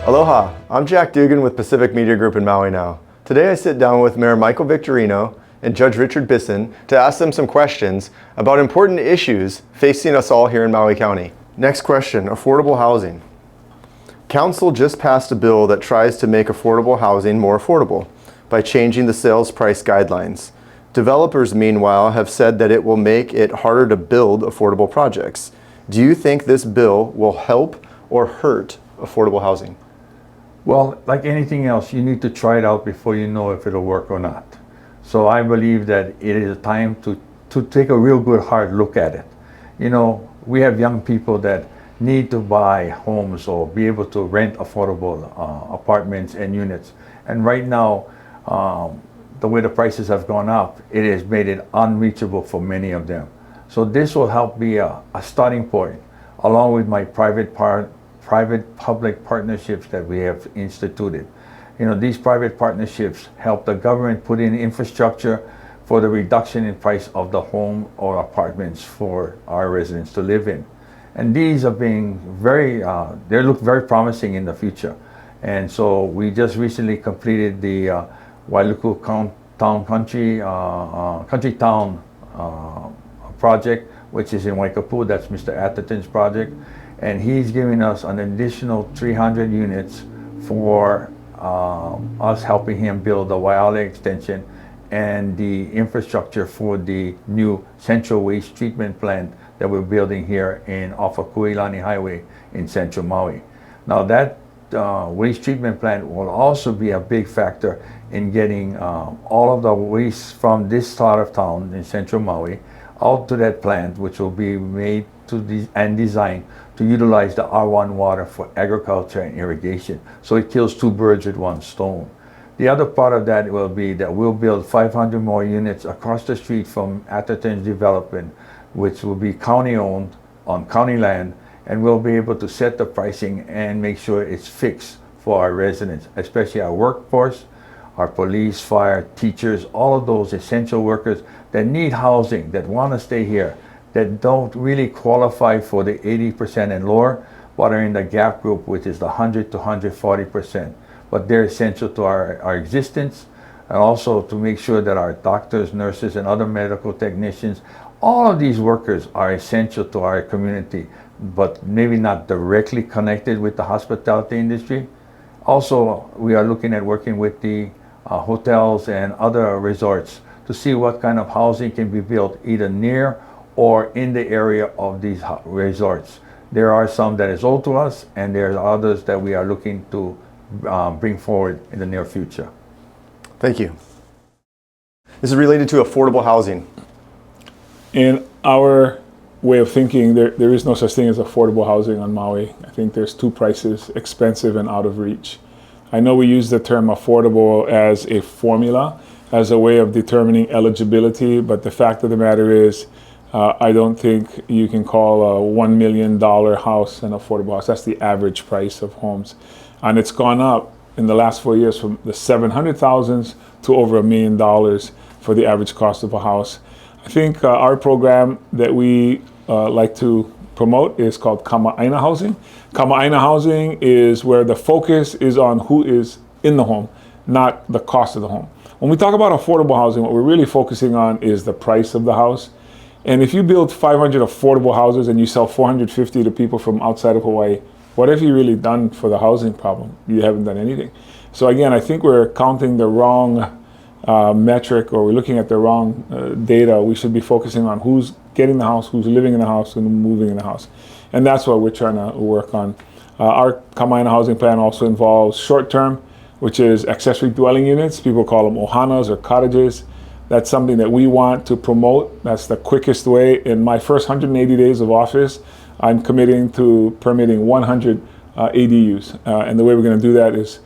Aloha, I'm Jack Dugan with Pacific Media Group in Maui now. Today I sit down with Mayor Michael Victorino and Judge Richard Bisson to ask them some questions about important issues facing us all here in Maui County. Next question, affordable housing. Council just passed a bill that tries to make affordable housing more affordable by changing the sales price guidelines. Developers, meanwhile, have said that it will make it harder to build affordable projects. Do you think this bill will help or hurt affordable housing? Well, like anything else, you need to try it out before you know if it'll work or not. So I believe that it is time to take a real good hard look at it. You know, we have young people that need to buy homes or be able to rent affordable apartments and units. And right now, the way the prices have gone up, it has made it unreachable for many of them. So this will help be a starting point, along with my private-public partnerships that we have instituted. You know, these private partnerships help the government put in infrastructure for the reduction in price of the home or apartments for our residents to live in. And these are being they look very promising in the future. And so we just recently completed the Wailuku Country Town project, which is in Waikapu. That's Mr. Atherton's project. And he's giving us an additional 300 units for us helping him build the Waiale extension and the infrastructure for the new central waste treatment plant that we're building here off of Kuilani Highway in central Maui. Now that waste treatment plant will also be a big factor in getting all of the waste from this part of town in central Maui out to that plant, which will be made and designed to utilize the R1 water for agriculture and irrigation. So it kills two birds with one stone. The other part of that will be that we'll build 500 more units across the street from Atherton's development, which will be county owned on county land, and we'll be able to set the pricing and make sure it's fixed for our residents, especially our workforce, our police, fire, teachers, all of those essential workers that need housing, that want to stay here, that don't really qualify for the 80% and lower, but are in the gap group, which is the 100 to 140%. But they're essential to our existence, and also to make sure that our doctors, nurses, and other medical technicians, all of these workers are essential to our community, but maybe not directly connected with the hospitality industry. Also, we are looking at working with the hotels and other resorts to see what kind of housing can be built either near or in the area of these resorts. There are some that is owed to us, and there are others that we are looking to bring forward in the near future. Thank you. This is related to affordable housing. In our way of thinking, there is no such thing as affordable housing on Maui. I think there's two prices, expensive and out of reach. I know we use the term affordable as a formula, as a way of determining eligibility, but the fact of the matter is, I don't think you can call a $1 million house an affordable house. That's the average price of homes. And it's gone up in the last 4 years from the $700,000s to over $1 million for the average cost of a house. I think our program that we like to promote is called Kama'aina housing. Kama'aina housing is where the focus is on who is in the home, not the cost of the home. When we talk about affordable housing, what we're really focusing on is the price of the house. And if you build 500 affordable houses and you sell 450 to people from outside of Hawaii, what have you really done for the housing problem? You haven't done anything. So again, I think we're counting the wrong metric, or we're looking at the wrong data. We should be focusing on who's getting the house, who's living in the house, and moving in the house. And that's what we're trying to work on. Our Kama'aina housing plan also involves short-term, which is accessory dwelling units. People call them ohanas or cottages. That's something that we want to promote. That's the quickest way. In my first 180 days of office, I'm committing to permitting 100 ADUs. And the way we're going to do that is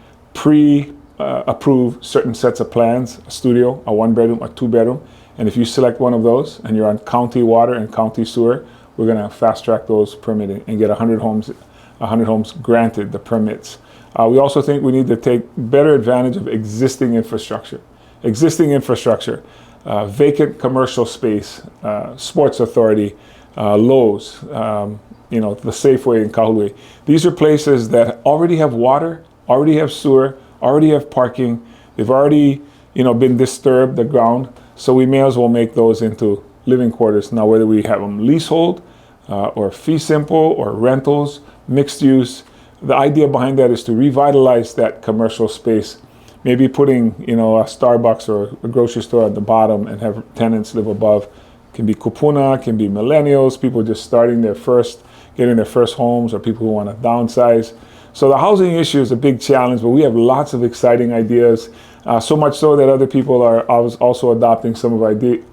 approve certain sets of plans, a studio, a 1-bedroom, a 2-bedroom. And if you select one of those and you're on county water and county sewer, we're going to fast track those permitting and get 100 homes granted the permits. We also think we need to take better advantage of existing infrastructure. Vacant commercial space, Sports Authority, Lowe's, the Safeway in Kahului. These are places that already have water already have sewer, already have parking. They've already, been disturbed, the ground. So we may as well make those into living quarters. Now, whether we have them leasehold or fee simple or rentals, mixed use, the idea behind that is to revitalize that commercial space. Maybe putting, a Starbucks or a grocery store at the bottom and have tenants live above. Can be kupuna, can be millennials, people just starting getting their first homes, or people who want to downsize. So the housing issue is a big challenge, but we have lots of exciting ideas. So much so that other people are also adopting some of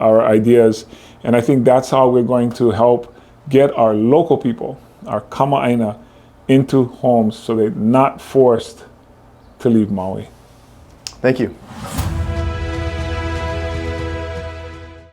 our ideas. And I think that's how we're going to help get our local people, our kama'aina, into homes so they're not forced to leave Maui. Thank you.